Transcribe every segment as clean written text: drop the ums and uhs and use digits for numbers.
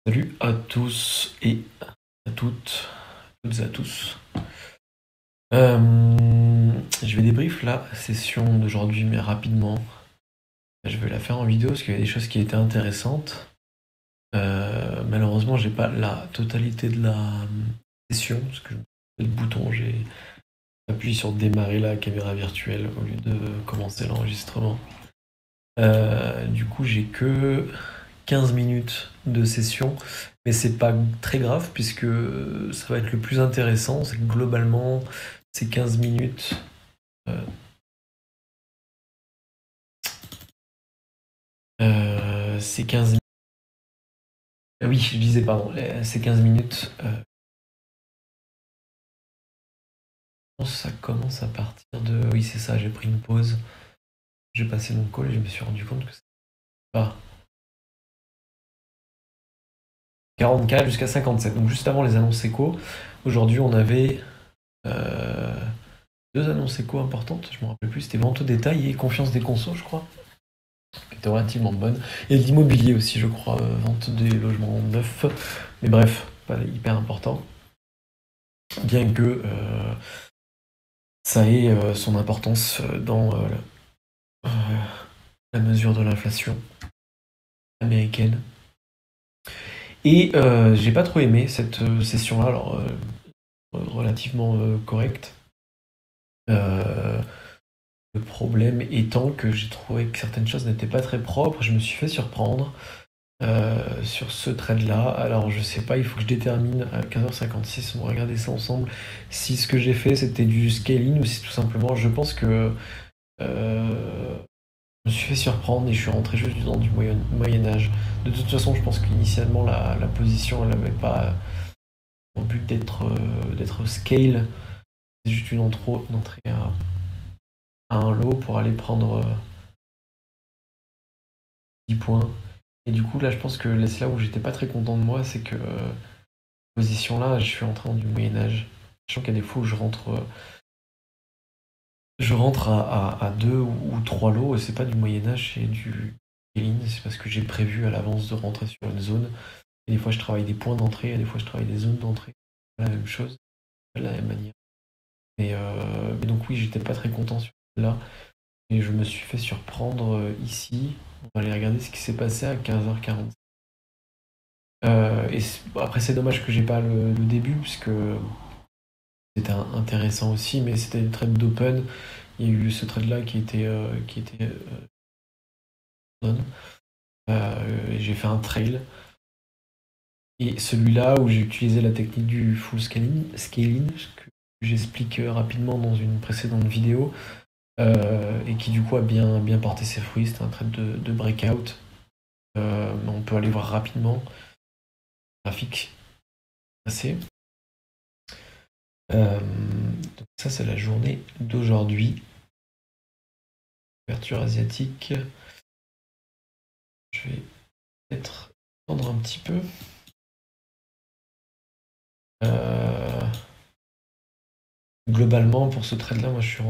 Salut à tous et à toutes et à tous. Je vais débrief la session d'aujourd'hui, mais rapidement. Je vais la faire en vidéo parce qu'il y a des choses qui étaient intéressantes. Malheureusement, j'ai pas la totalité de la session parce que le bouton, j'ai appuyé sur démarrer la caméra virtuelle au lieu de commencer l'enregistrement. Du coup, j'ai que 15 minutes de session, mais c'est pas très grave puisque ça va être le plus intéressant. C'est que globalement, ces 15 minutes. Ces 15 minutes. Oui, je disais, pardon, ces 15 minutes. Ça commence à partir de. Oui, c'est ça, j'ai pris une pause. J'ai passé mon call et je me suis rendu compte que c'est pas 40K jusqu'à 57. Donc juste avant les annonces éco, aujourd'hui on avait deux annonces éco importantes, je me rappelle plus, c'était vente au détail et confiance des consos, je crois, qui était relativement bonne. Et l'immobilier aussi, je crois, vente des logements neufs. Mais bref, pas hyper important. Bien que ça ait son importance dans la mesure de l'inflation américaine. Et j'ai pas trop aimé cette session-là, alors relativement correcte. Le problème étant que j'ai trouvé que certaines choses n'étaient pas très propres, je me suis fait surprendre sur ce trade-là. Alors je sais pas, il faut que je détermine à 15h56, on va regarder ça ensemble, si ce que j'ai fait c'était du scaling ou si tout simplement je pense que je me suis fait surprendre et je suis rentré juste dans du Moyen-Âge. De toute façon, je pense qu'initialement la position elle n'avait pas en but d'être scale, c'est juste une entrée à un lot pour aller prendre 10 points. Et du coup, là, je pense que c'est là où j'étais pas très content de moi, c'est que position là, je suis entré dans du Moyen-Âge. Sachant qu'il y a des fois où je rentre à 2 ou 3 lots, et c'est pas du Moyen-Âge, c'est du scaling, c'est parce que j'ai prévu à l'avance de rentrer sur une zone. Et des fois, je travaille des points d'entrée, et des fois, je travaille des zones d'entrée. C'est pas la même chose, pas de la même manière. Mais donc, oui, j'étais pas très content sur là. Et je me suis fait surprendre ici. On va aller regarder ce qui s'est passé à 15h40. Après, c'est dommage que j'ai pas le début, puisque c'était intéressant aussi, mais c'était une trade d'open. Il y a eu ce trade-là qui était done. Et j'ai fait un trail. Et celui-là où j'ai utilisé la technique du full scaling que j'explique rapidement dans une précédente vidéo, et qui du coup a bien porté ses fruits. C'était un trade de breakout. On peut aller voir rapidement le graphique passé. Donc ça c'est la journée d'aujourd'hui. Ouverture asiatique. Je vais peut-être attendre un petit peu. Globalement, pour ce trade-là, moi je suis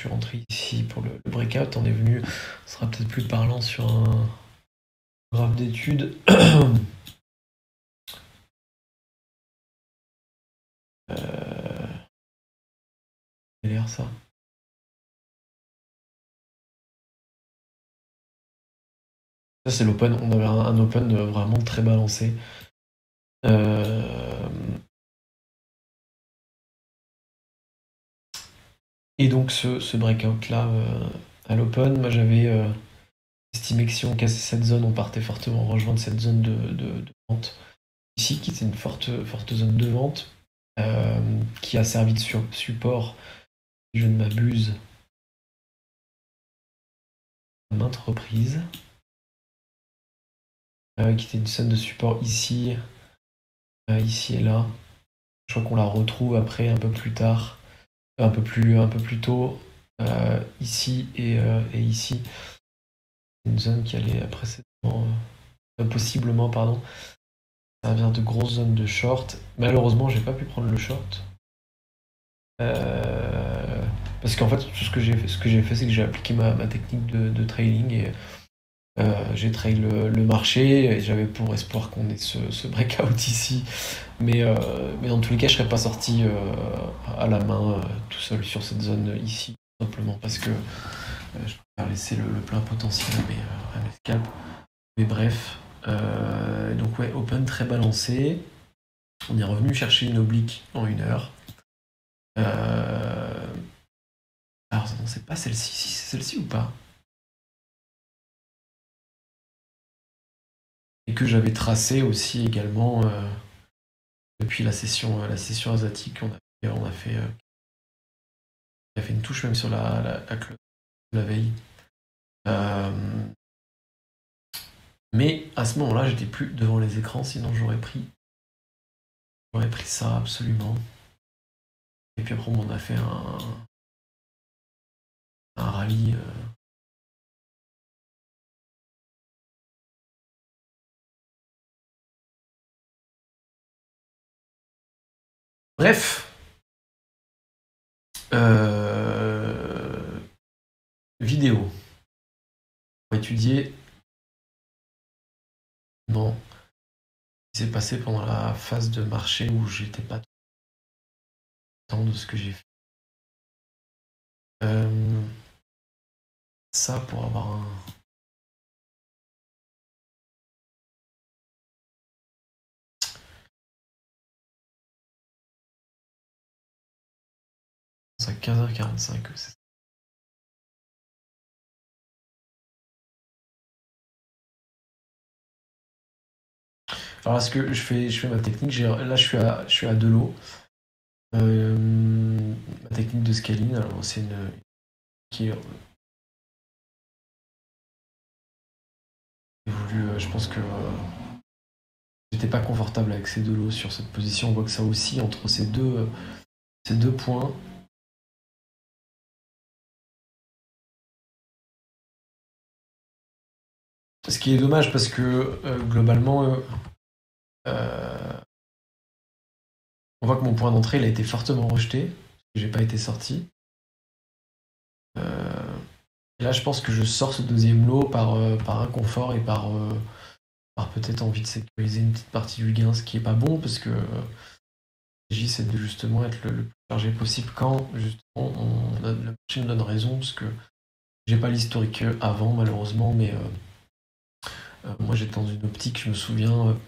rentré ici pour le breakout. On est venu, ce sera peut-être plus parlant sur un graphe d'études. L'air ça. Ça c'est l'open. On avait un open vraiment très balancé. Et donc ce breakout-là à l'open, moi j'avais estimé que si on cassait cette zone, on partait fortement rejoindre cette zone de vente ici, qui était une forte zone de vente, qui a servi de support, si je ne m'abuse, à maintes reprises, qui était une zone de support ici, ici et là. Je crois qu'on la retrouve après un peu plus tard, un peu plus tôt, ici et ici. Une zone qui allait précédemment, possiblement, pardon, servir de grosse zone de short. Malheureusement, j'ai pas pu prendre le short. Parce qu'en fait, tout ce que j'ai fait, c'est que j'ai appliqué ma technique de trailing et J'ai trail le marché et j'avais pour espoir qu'on ait ce breakout ici. Mais dans tous les cas, je serais pas sorti à la main tout seul sur cette zone ici, simplement parce que je préfère laisser le plein potentiel à mes scalps. Mais bref, donc ouais, open très balancé. On est revenu chercher une oblique en 1 heure. Alors non, c'est pas celle-ci, si c'est celle-ci ou pas? Et que j'avais tracé aussi également depuis la session asiatique. On a fait une touche même sur la close de la veille. Mais à ce moment-là, j'étais plus devant les écrans, sinon j'aurais pris ça absolument. Et puis après, on a fait un rallye. Bref. Vidéo. Pour étudier ce qui s'est passé pendant la phase de marché où j'étais pas content de ce que j'ai fait. Ça pour avoir un... C'est à 15h45. Alors là, ce que je fais ma technique. Là, je suis à de l'eau. Ma technique de scaling, alors c'est une qui est voulu. Je pense que j'étais pas confortable avec ces deux lots sur cette position. On voit que ça oscille entre ces deux points. Ce qui est dommage parce que globalement, on voit que mon point d'entrée il a été fortement rejeté. J'ai pas été sorti. Et là, je pense que je sors ce deuxième lot par inconfort et par peut-être envie de sécuriser une petite partie du gain, ce qui est pas bon parce que J c'est de justement être le plus chargé possible quand justement le marché me donne raison parce que j'ai pas l'historique avant malheureusement, mais moi j'étais dans une optique, je me souviens,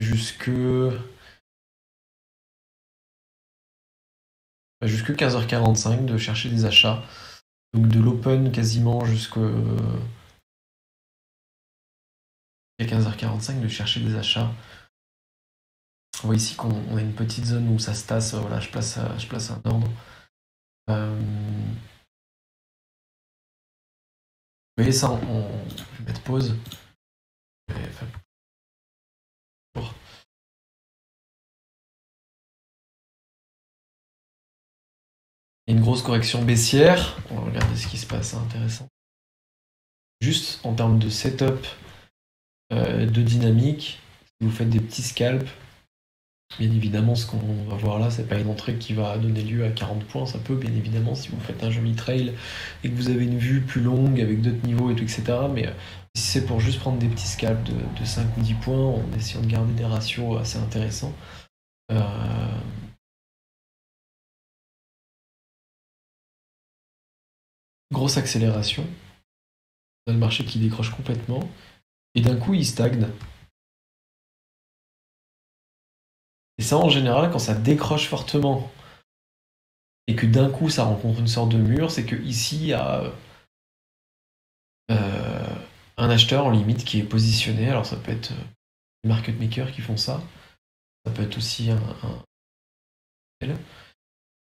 jusque 15h45 de chercher des achats. Donc de l'open quasiment jusqu'à 15h45 de chercher des achats. On voit ici qu'on a une petite zone où ça se tasse. Voilà, je place un ordre. Vous voyez ça, je vais mettre pause. Il y a une grosse correction baissière. On va regarder ce qui se passe, c'est intéressant. Juste en termes de setup, de dynamique, si vous faites des petits scalps, bien évidemment, ce qu'on va voir là, c'est pas une entrée qui va donner lieu à 40 points. Ça peut, bien évidemment, si vous faites un joli trail et que vous avez une vue plus longue avec d'autres niveaux et tout, etc. Mais si c'est pour juste prendre des petits scalps de 5 ou 10 points en essayant de garder des ratios assez intéressants, grosse accélération, on a le marché qui décroche complètement, et d'un coup il stagne. Et ça, en général, quand ça décroche fortement et que d'un coup ça rencontre une sorte de mur, c'est que ici il y a un acheteur en limite qui est positionné. Alors ça peut être les market makers qui font ça, ça peut être aussi un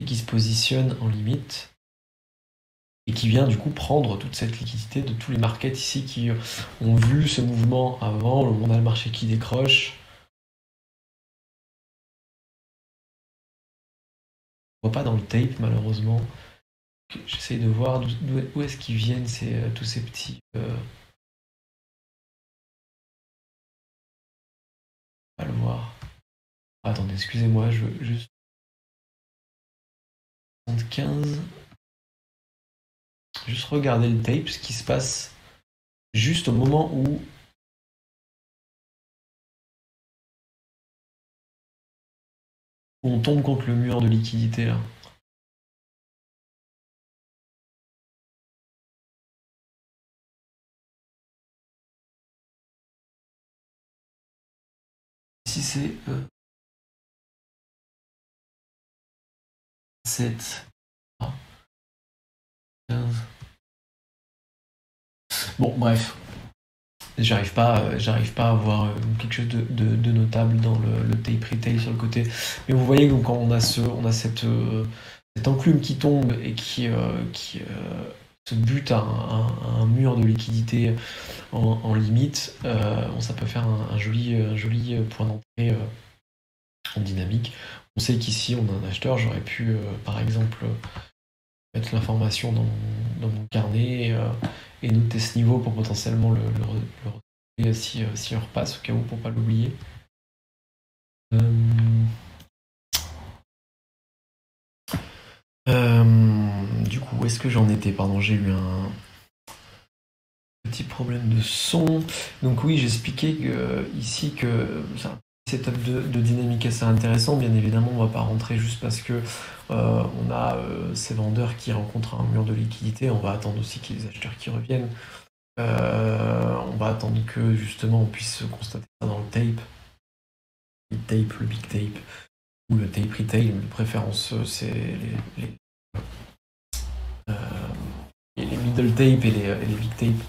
qui se positionne en limite et qui vient du coup prendre toute cette liquidité de tous les markets ici qui ont vu ce mouvement avant. On a le marché qui décroche. On voit pas dans le tape malheureusement. J'essaye de voir d'où est-ce qu'ils viennent tous ces petits. Pas le voir. Ah, attendez, excusez-moi, je veux juste 75. Juste regarder le tape, ce qui se passe juste au moment où on tombe contre le mur de liquidité là. Si c'est 7, 15. Bon, bref. J'arrive pas à avoir quelque chose de notable dans le tape retail sur le côté. Mais vous voyez, donc, quand on a cette enclume qui tombe et qui se bute à un mur de liquidité en limite, bon, ça peut faire un joli point d'entrée en dynamique. On sait qu'ici, on a un acheteur. J'aurais pu, par exemple, mettre l'information dans mon carnet et noter ce niveau pour potentiellement le retrouver si on repasse au cas où pour pas l'oublier. Du coup, où est-ce que j'en étais? Pardon, j'ai eu un petit problème de son. Donc oui, j'expliquais ici que c'est un setup de dynamique assez intéressant. Bien évidemment, on va pas rentrer juste parce que on a ces vendeurs qui rencontrent un mur de liquidité. On va attendre aussi qu'il y ait des acheteurs qui reviennent. On va attendre que justement on puisse constater ça dans le tape. Le tape, le big tape, ou le tape retail, de préférence c'est les middle tape et les big tape.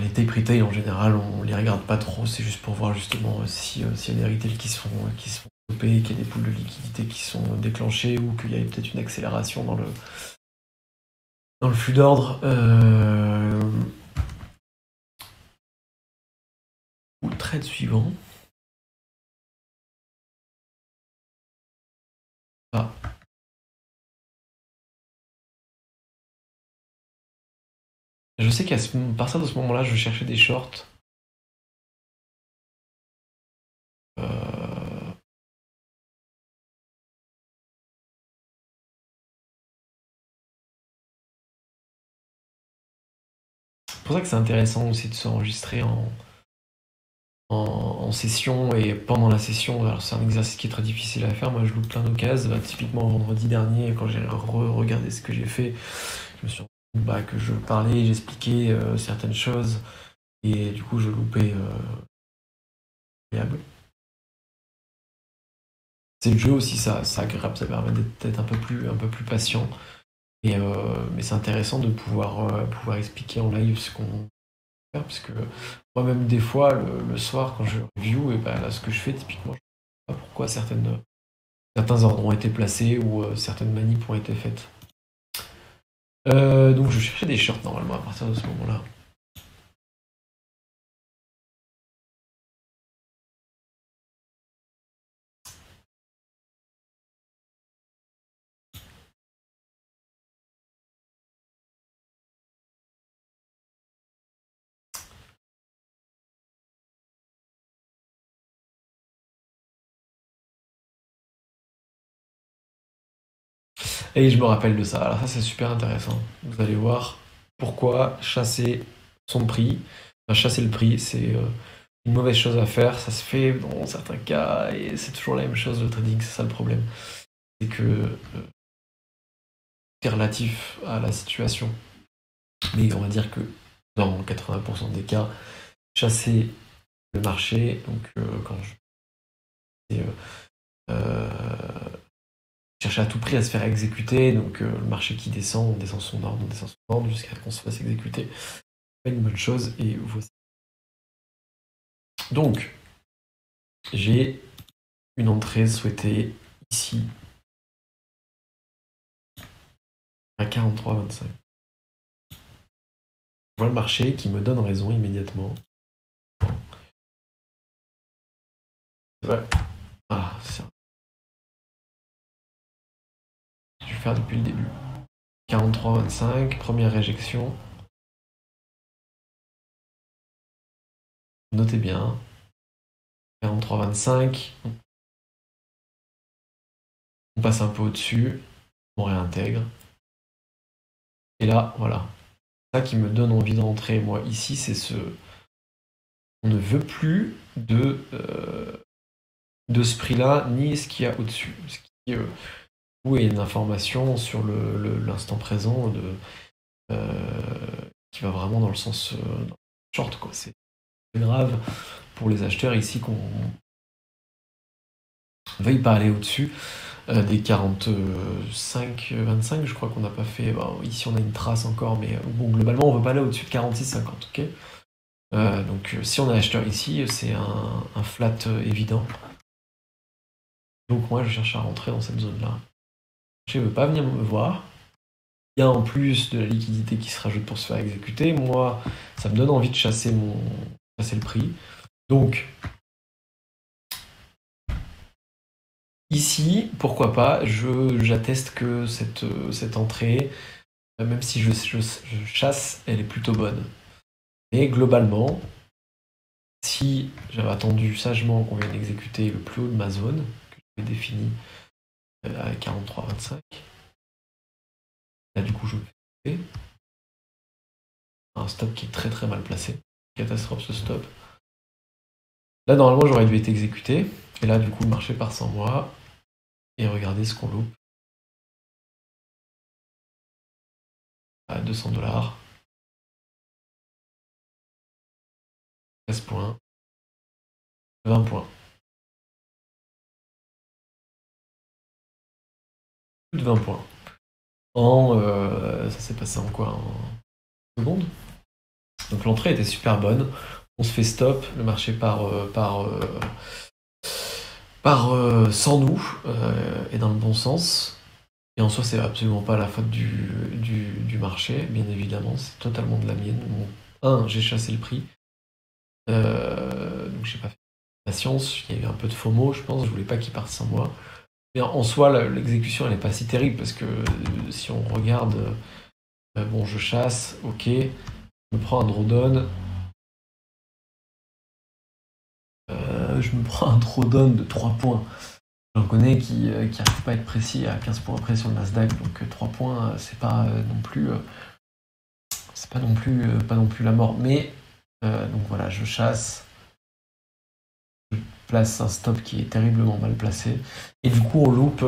Les tape retail en général on les regarde pas trop, c'est juste pour voir justement s'il y a des retails qui se font stopper, qu'il y a des poules de liquidité qui sont déclanchées ou qu'il y a peut-être une accélération dans le flux d'ordre. Ou le trade suivant. Ah. Je sais qu'à partir de ce moment-là, je cherchais des shorts. C'est pour ça que c'est intéressant aussi de s'enregistrer en session et pendant la session. Alors c'est un exercice qui est très difficile à faire. Moi, je loupe plein d'occasions. Typiquement vendredi dernier, quand j'ai regardé ce que j'ai fait, je me suis rendu compte que je parlais, j'expliquais certaines choses et du coup, je loupais. C'est le jeu aussi, ça agréable, ça permet d'être un peu plus patient. Mais c'est intéressant de pouvoir expliquer en live ce qu'on fait, parce que moi-même des fois le soir quand je review, et ben là ce que je fais typiquement, je sais pas pourquoi certains ordres ont été placés ou certaines manips ont été faites. Donc je cherchais des shorts normalement à partir de ce moment-là. Et je me rappelle de ça. Alors ça c'est super intéressant. Vous allez voir pourquoi chasser son prix, enfin, chasser le prix, c'est une mauvaise chose à faire. Ça se fait dans certains cas et c'est toujours la même chose le trading, c'est ça le problème. C'est que c'est relatif à la situation. Mais on va dire que dans 80% des cas, chasser le marché, donc quand je chercher à tout prix à se faire exécuter, donc le marché qui descend, on descend son ordre jusqu'à ce qu'on se fasse exécuter. Pas une bonne chose, et voici. Donc, j'ai une entrée souhaitée ici à 43,25. Je vois le marché qui me donne raison immédiatement. Ouais. Ah, c'est ça. Je vais faire depuis le début. 43,25, première réjection. Notez bien. 43,25. On passe un peu au-dessus. On réintègre. Et là, voilà. ça qui me donne envie de rentrer. Moi, ici, c'est ce... On ne veut plus de ce prix-là, ni ce qu'il y a au-dessus. Ce qui est une information sur l'instant présent qui va vraiment dans le sens short, quoi. C'est grave pour les acheteurs ici qu'on veuille pas aller au-dessus des 45-25, je crois qu'on n'a pas fait. Bon, ici on a une trace encore, mais bon, globalement on veut pas aller au-dessus de 46-50, ok. Donc si on est acheteur ici, c'est un flat évident. Donc moi je cherche à rentrer dans cette zone-là. Je ne veux pas venir me voir. Il y a en plus de la liquidité qui se rajoute pour se faire exécuter. Moi, ça me donne envie de chasser le prix. Donc, ici, pourquoi pas, j'atteste que cette entrée, même si je chasse, elle est plutôt bonne. Et globalement, si j'avais attendu sagement qu'on vienne exécuter le plus haut de ma zone, que j'avais défini à 43,25, là du coup je me fais un stop qui est très très mal placé. Catastrophe ce stop. Là normalement j'aurais dû être exécuté, et là du coup le marché part sans moi, et regardez ce qu'on loupe. À 200 $. 13 points. 20 points. Plus de 20 points. Ça s'est passé en quoi? En secondes. Donc l'entrée était super bonne. On se fait stop, le marché part sans nous, et dans le bon sens. Et en soi, c'est absolument pas la faute du marché, bien évidemment, c'est totalement de la mienne. Bon, j'ai chassé le prix. Donc j'ai pas fait patience, il y a eu un peu de FOMO, je pense, je voulais pas qu'il parte sans moi. Mais en soi, l'exécution, elle est pas si terrible, parce que si on regarde, bon, je chasse, ok, je me prends un drawdown. Je me prends un drawdown de 3 points. J'en connais qui n'arrivent pas à être précis à 15 points près sur le Nasdaq, donc 3 points, c'est pas non plus pas non plus la mort. Mais donc voilà, je chasse, je place un stop qui est terriblement mal placé, et du coup on loupe.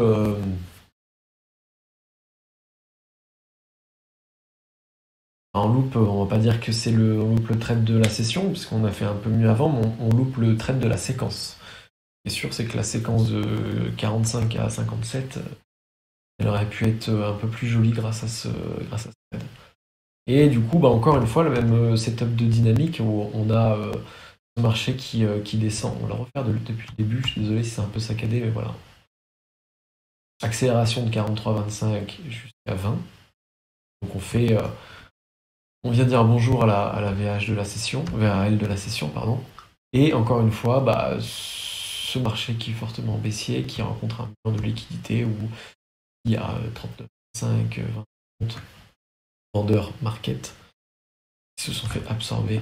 On va pas dire que on loupe le trade de la session, puisqu'on a fait un peu mieux avant, mais on loupe le trade de la séquence. Ce qui est sûr, c'est que la séquence de 45 à 57, elle aurait pu être un peu plus jolie grâce à ce trade. Et du coup, encore une fois, le même setup de dynamique où on a ce marché qui descend. On va le refaire depuis le début, je suis désolé si c'est un peu saccadé, mais voilà. Accélération de 43,25 jusqu'à 20. Donc on vient dire bonjour à la VH de la session, VAL de la session, pardon. Et encore une fois, ce marché qui est fortement baissier, qui rencontre un moment de liquidité où il y a 39,5, 20 vendeurs market qui se sont fait absorber.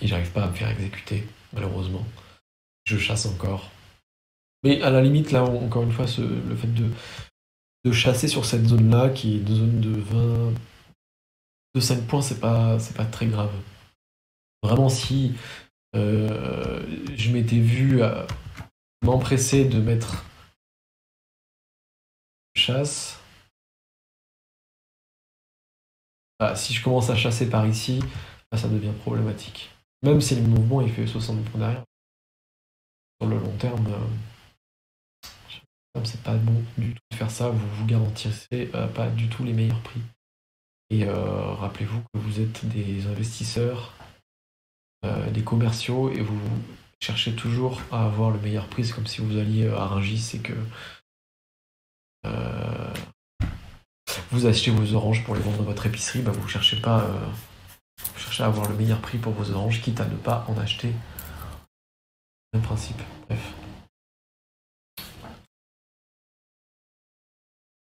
Et j'arrive pas à me faire exécuter, malheureusement. Je chasse encore. Mais à la limite, là, encore une fois, le fait de chasser sur cette zone-là, qui est une zone de 20, de 5 points, c'est pas très grave. Vraiment, si je m'étais vu m'empresser de mettre chasse, si je commence à chasser par ici, ça devient problématique. Même si le mouvement il fait 60 points derrière. Sur le long terme, c'est pas bon du tout de faire ça, vous garantissez pas du tout les meilleurs prix. Et rappelez-vous que vous êtes des investisseurs, des commerciaux, et vous cherchez toujours à avoir le meilleur prix. C'est comme si vous alliez à Rungis et que vous achetez vos oranges pour les vendre dans votre épicerie, vous cherchez pas, vous cherchez à avoir le meilleur prix pour vos oranges, quitte à ne pas en acheter. Même principe. Bref.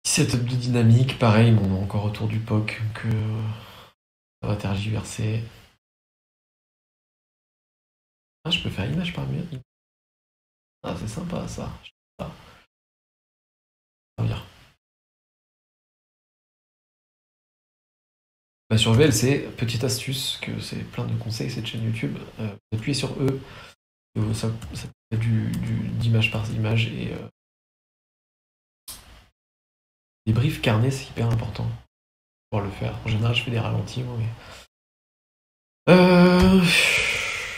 Setup de dynamique, pareil, on est encore autour du POC, que ça va tergiverser. Je peux faire image par mieux. C'est sympa ça. Ça va bien. Bah, sur VLC, petite astuce, que c'est plein de conseils cette chaîne YouTube, vous appuyez sur E, ça fait d'image par image, et les briefs carnets, c'est hyper important pour le faire. En général, je fais des ralentis, moi, mais...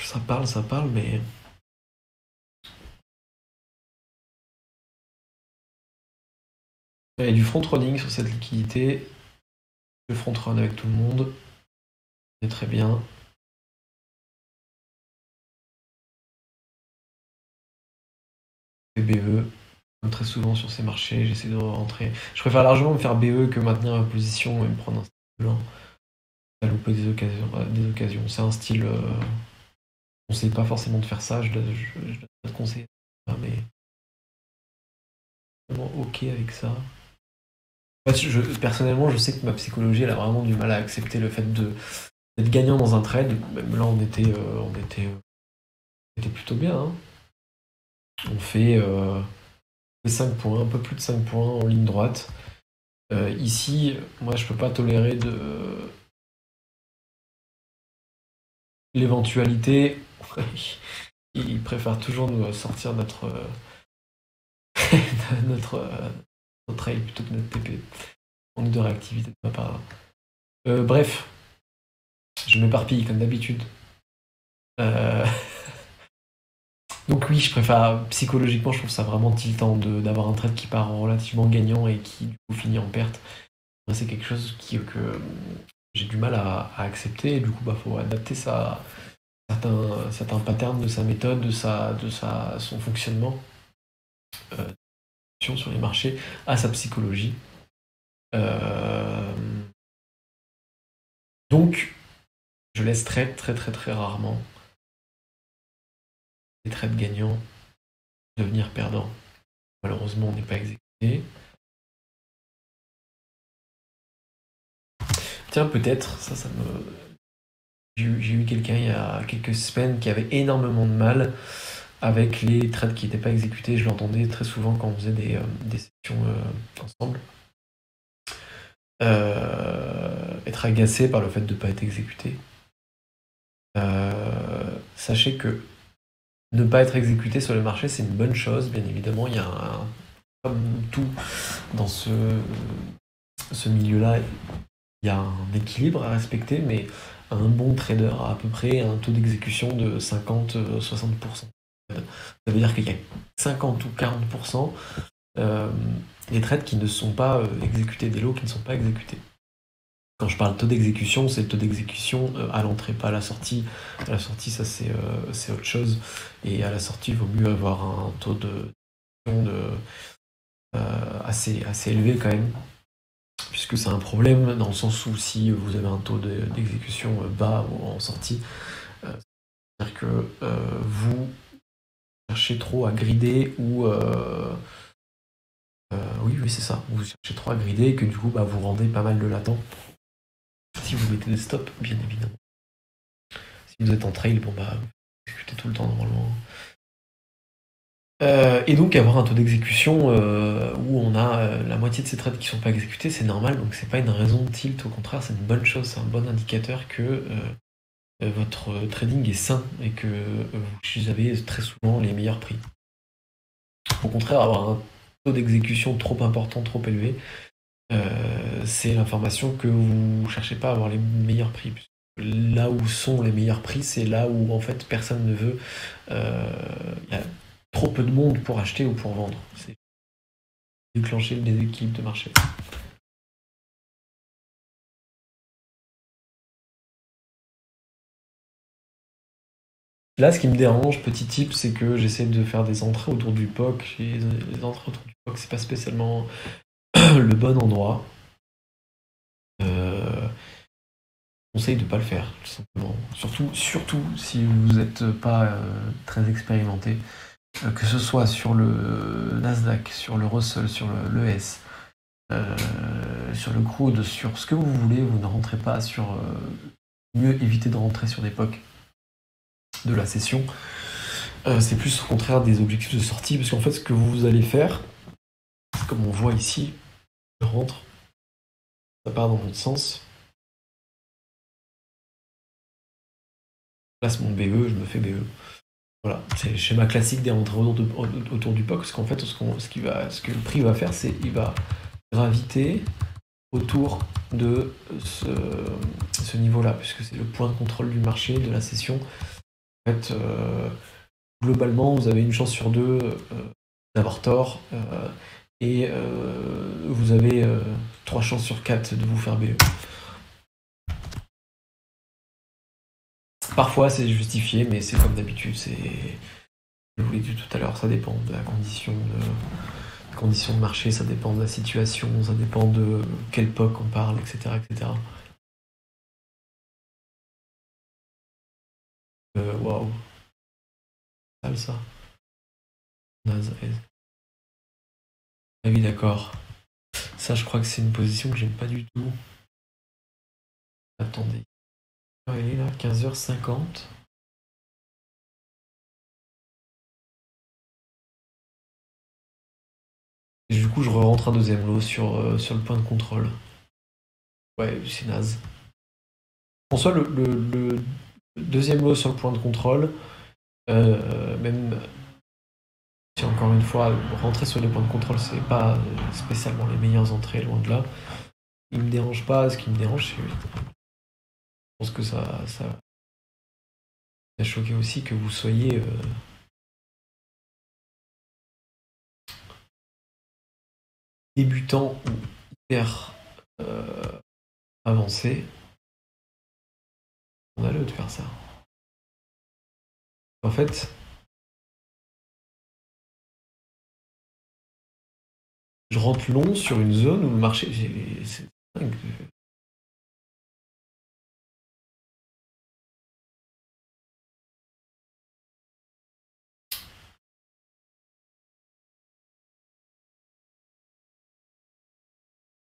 ça parle, mais... Il y a du front-running sur cette liquidité. Le front-run avec tout le monde. C'est très bien. BE, comme très souvent sur ces marchés, j'essaie de rentrer. Je préfère largement me faire BE que maintenir ma position et me prendre un style blanc. À louper des occasions. C'est un style... on ne sait pas forcément de faire ça, je donne pas de conseils, mais... vraiment ok avec ça. En fait, personnellement, je sais que ma psychologie, elle a vraiment du mal à accepter le fait d'être gagnant dans un trade. Même là, on était plutôt bien, hein. On fait 5 points, un peu plus de 5 points en ligne droite. Ici, moi, je peux pas tolérer l'éventualité. Il préfère toujours nous sortir notre trail plutôt que notre TP. Manque de réactivité de ma part. Bref, je m'éparpille comme d'habitude. Donc oui, je préfère, psychologiquement, je trouve ça vraiment tiltant d'avoir un trade qui part relativement gagnant et qui du coup finit en perte. C'est quelque chose que j'ai du mal à accepter, et du coup, faut adapter certains patterns de sa méthode, de son fonctionnement sur les marchés, à sa psychologie. Donc, je laisse très rarement les trades gagnants devenir perdants. Malheureusement, on n'est pas exécuté. Tiens, peut-être, ça me... J'ai eu quelqu'un il y a quelques semaines qui avait énormément de mal avec les trades qui n'étaient pas exécutés. Je l'entendais très souvent quand on faisait des sessions ensemble. Être agacé par le fait de ne pas être exécuté. Sachez que ne pas être exécuté sur le marché, c'est une bonne chose, bien évidemment. Il y a comme tout dans ce milieu-là, il y a un équilibre à respecter, mais un bon trader a à peu près un taux d'exécution de 50-60%. Ça veut dire qu'il y a 50 ou 40% des trades qui ne sont pas exécutés, des lots qui ne sont pas exécutés. Quand je parle taux d'exécution, c'est le taux d'exécution à l'entrée, pas à la sortie. À la sortie, ça c'est autre chose. Et à la sortie, il vaut mieux avoir un taux assez élevé quand même, puisque c'est un problème dans le sens où si vous avez un taux d'exécution bas ou en sortie, c'est-à-dire que vous cherchez trop à grider ou... oui, c'est ça. Vous cherchez trop à grider et que du coup, vous rendez pas mal de latent. Si vous mettez des stops, bien évidemment. Si vous êtes en trail, vous exécutez tout le temps normalement. Et donc avoir un taux d'exécution où on a la moitié de ces trades qui sont pas exécutés, c'est normal, donc c'est pas une raison de tilt, au contraire, c'est une bonne chose, c'est un bon indicateur que votre trading est sain et que vous avez très souvent les meilleurs prix. Au contraire, avoir un taux d'exécution trop important, trop élevé, c'est l'information que vous cherchez pas à avoir les meilleurs prix. Là où sont les meilleurs prix, c'est là où en fait personne ne veut. Y a trop peu de monde pour acheter ou pour vendre. C'est déclencher le déséquilibre de marché. Là, ce qui me dérange, petit tip, c'est que j'essaie de faire des entrées autour du POC. Et les entrées autour du POC, c'est pas spécialement le bon endroit. Conseille de pas le faire, tout simplement. Surtout si vous n'êtes pas très expérimenté. Que ce soit sur le Nasdaq, sur le Russell, sur l'ES, sur le crude, sur ce que vous voulez, vous ne rentrez pas sur... mieux éviter de rentrer sur des POC de la session. C'est plus au contraire des objectifs de sortie, parce qu'en fait ce que vous allez faire, comme on voit ici, je rentre, ça part dans l'autre sens, place mon BE, je me fais BE. Voilà, c'est le schéma classique des rentrées autour du POC, parce qu'en fait, ce que le prix va faire, c'est il va graviter autour de ce niveau-là, puisque c'est le point de contrôle du marché, de la session. En fait, globalement, vous avez une chance sur deux d'avoir tort, et vous avez 3 chances sur 4 de vous faire BE. Parfois, c'est justifié, mais c'est comme d'habitude, je vous l'ai dit tout à l'heure, ça dépend de la condition de marché, ça dépend de la situation, ça dépend de quel POC on parle, etc. etc. Waouh, sale ça. Naze. Ah oui, d'accord. Ça, je crois que c'est une position que j'aime pas du tout. Attendez. Elle est là, 15h50. Et du coup, je rentre un deuxième lot sur le point de contrôle. Ouais, c'est naze. En soi, le deuxième lot sur le point de contrôle, même si encore une fois, rentrer sur les points de contrôle, c'est pas spécialement les meilleures entrées, loin de là. Il me dérange pas, ce qui me dérange, c'est. Je pense que ça a choqué aussi que vous soyez débutant ou hyper avancé. On a le de faire ça. En fait, je rentre long sur une zone où le marché. C'est dingue.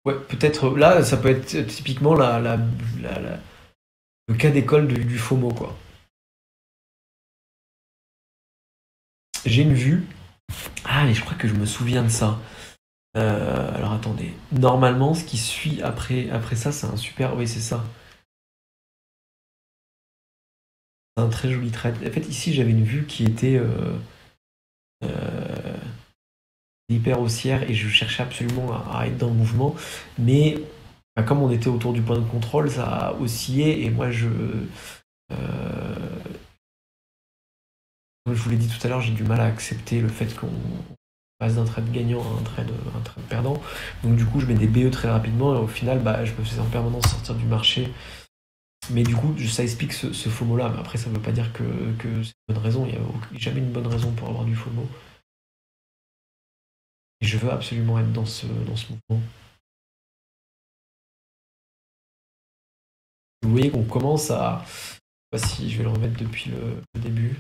Ouais, peut-être là, ça peut être typiquement le cas d'école du FOMO, quoi. J'ai une vue. Ah, mais je crois que je me souviens de ça. Alors attendez. Normalement, ce qui suit après ça, c'est un super. Oui, c'est ça. C'est un très joli trade. En fait, ici, j'avais une vue qui était euh, hyper haussière et je cherchais absolument à être dans le mouvement. Mais bah, comme on était autour du point de contrôle, ça a oscillé et moi, comme je vous l'ai dit tout à l'heure, j'ai du mal à accepter le fait qu'on passe d'un trade gagnant à un trade perdant. Donc du coup, je mets des BE très rapidement et au final, bah, je me fais en permanence sortir du marché. Mais du coup, ça explique ce FOMO-là. Mais après, ça ne veut pas dire que c'est une bonne raison. Il n'y a jamais une bonne raison pour avoir du FOMO. Et je veux absolument être dans ce mouvement. Vous voyez qu'on commence à. Je sais pas si je vais le remettre depuis le début.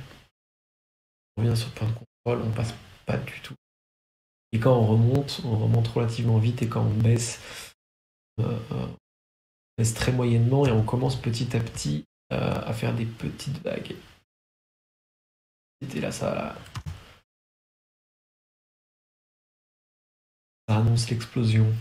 On revient sur le point de contrôle, on passe pas du tout. Et quand on remonte relativement vite. Et quand on baisse très moyennement. Et on commence petit à petit à faire des petites vagues. Et là, ça annonce l'explosion.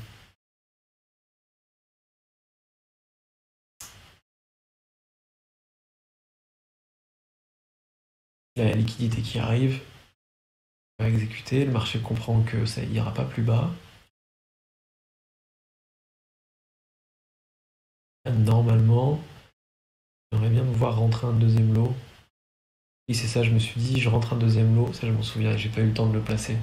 La liquidité qui arrive, va exécuter, le marché comprend que ça ira pas plus bas. Normalement, j'aimerais bien me voir rentrer un deuxième lot. Et c'est ça, je me suis dit, je rentre un deuxième lot, ça je m'en souviens, j'ai pas eu le temps de le placer.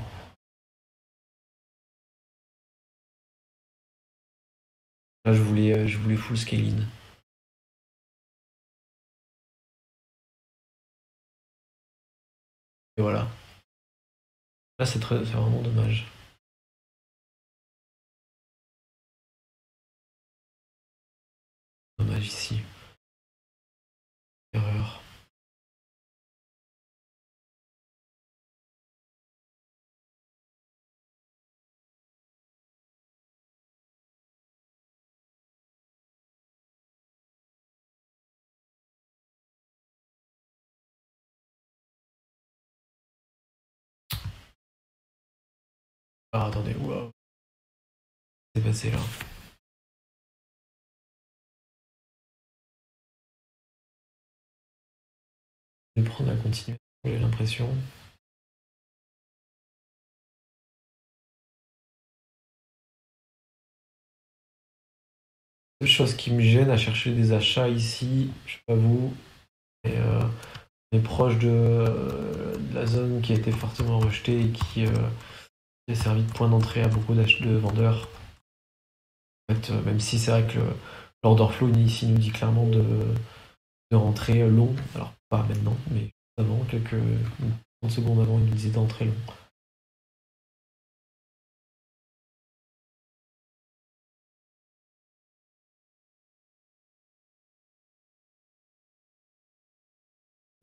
Là, je voulais full scale-in. Et voilà. Là, c'est vraiment dommage. Dommage ici. Erreur. Ah, attendez, waouh. C'est passé là. Je vais prendre à continuer, j'ai l'impression. La seule chose qui me gêne à chercher des achats ici, je sais pas vous, mais on est proche de la zone qui a été fortement rejetée et qui a servi de point d'entrée à beaucoup de vendeurs. En fait, même si c'est vrai que l'order flow ici nous dit clairement de rentrer long, alors pas maintenant, mais avant, quelques 30 secondes avant, il nous disait d'entrer long.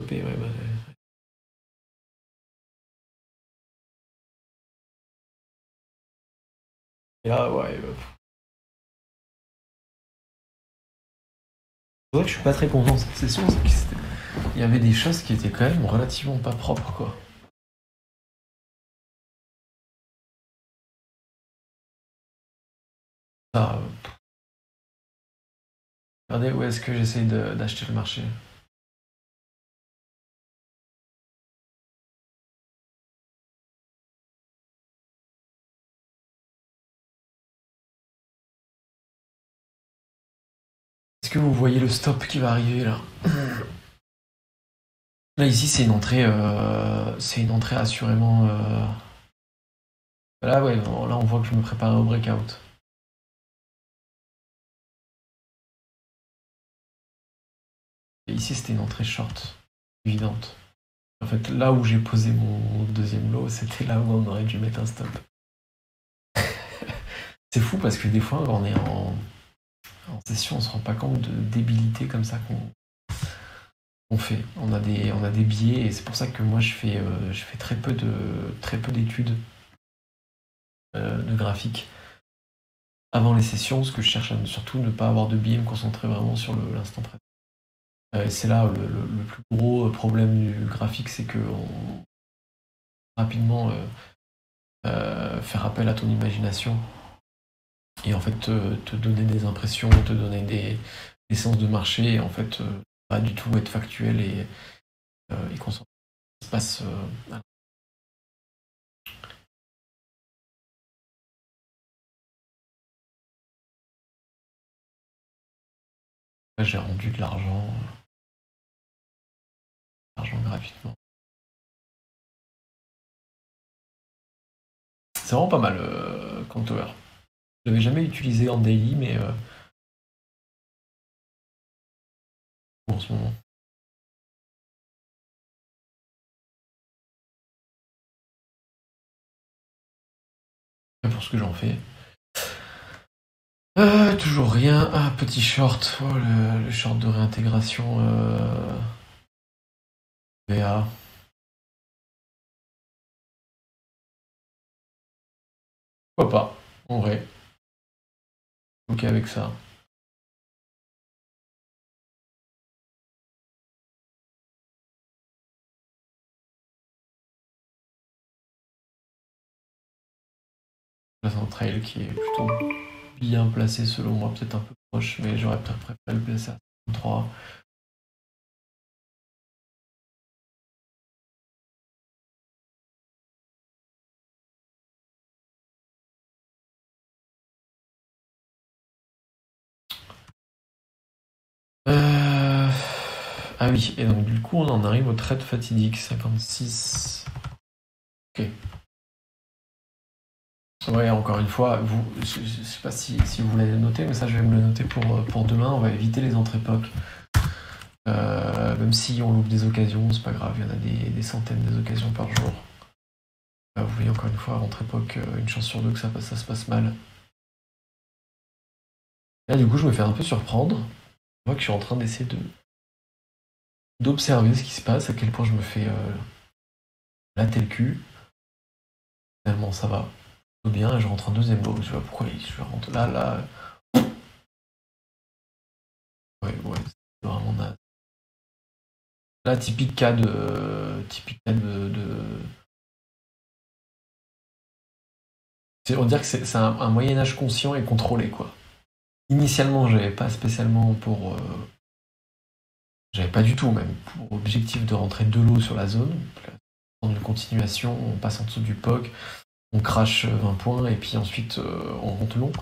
Ouais, bah, et là, ouais, c'est vrai que je suis pas très content de cette session, c'est qu'il y avait des choses qui étaient quand même relativement pas propres, quoi. Ça, regardez où est-ce que j'essaye d'acheter le marché. Est-ce que vous voyez le stop qui va arriver là? Là ici c'est une entrée assurément. Là ouais, là on voit que je me prépare au breakout. Et ici c'était une entrée short, évidente. En fait là où j'ai posé mon deuxième lot, c'était là où on aurait dû mettre un stop. C'est fou parce que des fois quand on est en session, on se rend pas compte de débilité comme ça qu'on fait. On a des biais et c'est pour ça que moi je fais très peu d'études de graphique avant les sessions, parce que je cherche à surtout ne pas avoir de biais, me concentrer vraiment sur l'instant présent. C'est là le plus gros problème du graphique, c'est que rapidement faire appel à ton imagination et en fait te donner des impressions, te donner des sens de marché et en fait pas du tout être factuel et concentrer ce qui se passe. Là, j'ai rendu de l'argent gratuitement. C'est vraiment pas mal, Counter. Je l'avais jamais utilisé en daily, mais en ce moment. Pour ce que j'en fais. Toujours rien. Ah, petit short. Oh, le short de réintégration VA. Pourquoi pas, en vrai. Ok avec ça. Place un trail qui est plutôt bien placé selon moi, peut-être un peu proche, mais j'aurais peut-être préféré le placer à 3. Ah oui, et donc du coup on en arrive au trade fatidique, 56. Ok. Ouais, encore une fois, je sais pas si vous l'avez noté, mais ça je vais me le noter pour demain, on va éviter les entrées POC. Même si on loupe des occasions, c'est pas grave, il y en a des centaines d'occasions par jour. Vous voyez encore une fois, à rentrée POC, une chance sur deux que ça se passe mal. Là du coup je me fais un peu surprendre. Je vois que je suis en train d'essayer d'observer ce qui se passe, à quel point je me fais latter le cul. Finalement ça va tout bien et je rentre en deuxième lot. Je vois pourquoi je rentre là. Ouais, c'est vraiment naze. Là, typique cas on dirait que c'est un Moyen-Âge conscient et contrôlé, quoi. Initialement, j'avais pas spécialement J'avais pas du tout même pour objectif de rentrer de l'eau sur la zone. Prendre une continuation, on passe en dessous du POC, on crache 20 points et puis ensuite on rentre long.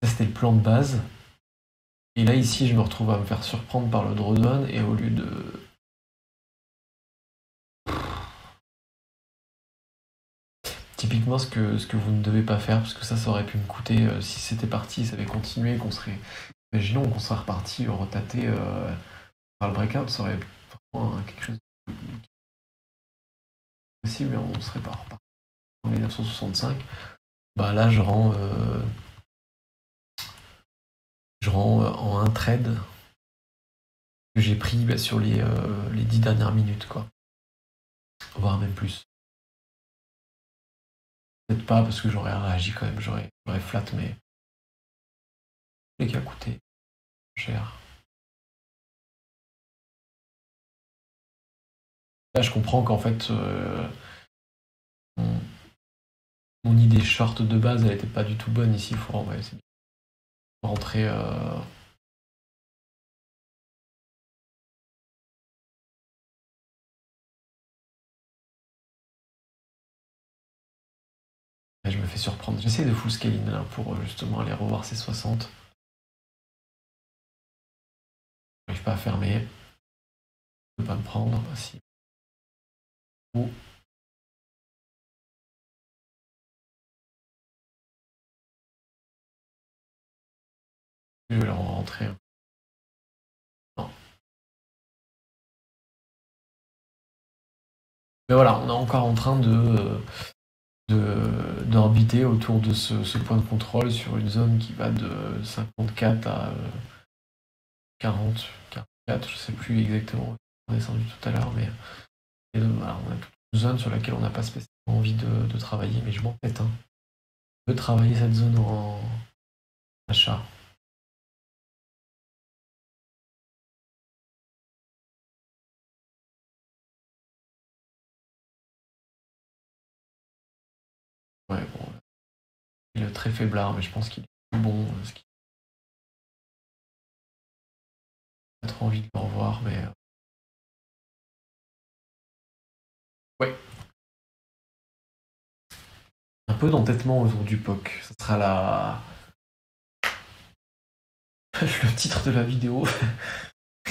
Ça c'était le plan de base. Et là ici je me retrouve à me faire surprendre par le drawdown et au lieu de... Typiquement ce que vous ne devez pas faire, parce que ça aurait pu me coûter, si c'était parti, ça avait continué, qu'on serait... Imaginons qu'on serait reparti retater par le breakout, ça aurait vraiment quelque chose de possible, mais on serait pas reparti en 1965. Bah là je rends en un trade que j'ai pris sur les 10 dernières minutes, quoi. Voire même plus. Peut-être pas parce que j'aurais réagi quand même, j'aurais flat, mais les qui a coûté cher. Là je comprends qu'en fait mon idée short de base elle était pas du tout bonne ici, il faut rentrer je me fais surprendre. J'essaie de full scaling là pour justement aller revoir ces 60. J'arrive pas à fermer. Je peux pas me prendre. Si. Oh. Je vais leur rentrer. Non. Mais voilà, on est encore en train d'orbiter autour de ce point de contrôle sur une zone qui va de 54 à 40, 44, je sais plus exactement. On est descendu tout à l'heure, mais voilà, on a toute une zone sur laquelle on n'a pas spécialement envie de travailler, mais je m'en pète. Hein. Je veux travailler cette zone en achat. Ouais, bon, il est très faiblard, mais je pense qu'il est plus bon. J'ai pas trop envie de le revoir, mais ouais. Un peu d'entêtement autour du POC. Ça sera le titre de la vidéo.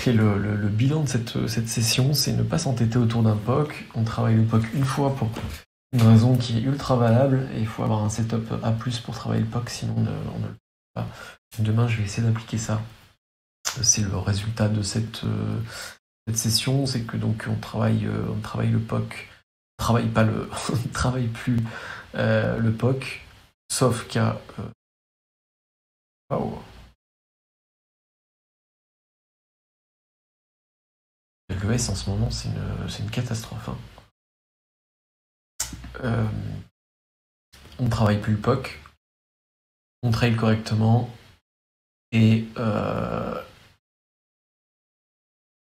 Et le bilan de cette session, c'est ne pas s'entêter autour d'un POC. On travaille le POC une fois pour une raison qui est ultra valable, et il faut avoir un setup A+, pour travailler le POC, sinon on ne le fait pas. Demain, je vais essayer d'appliquer ça. C'est le résultat de cette session, c'est que donc on travaille le POC, on travaille pas le, on travaille plus le POC, sauf qu'à wow. L'ES en ce moment, c'est une catastrophe. Hein. On travaille plus le POC, on trail correctement et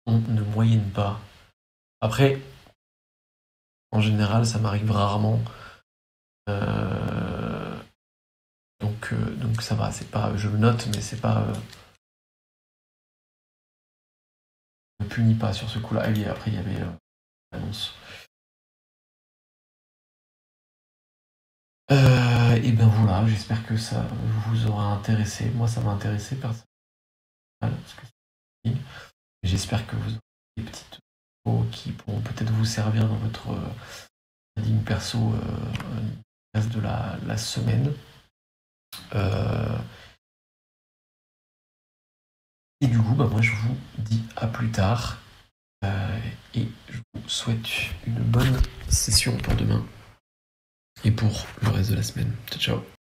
on ne moyenne pas. Après, en général, ça m'arrive rarement. Donc ça va, c'est pas, je le note, mais c'est pas. Je ne punis pas sur ce coup-là. Et après, il y avait l'annonce. Et ben voilà, j'espère que ça vous aura intéressé. Moi, ça m'a intéressé personnellement. J'espère que vous aurez des petites infos qui pourront peut-être vous servir dans votre ligne perso reste de la semaine. Et du coup, bah, moi, je vous dis à plus tard. Et je vous souhaite une bonne session pour demain et pour le reste de la semaine. Ciao, ciao.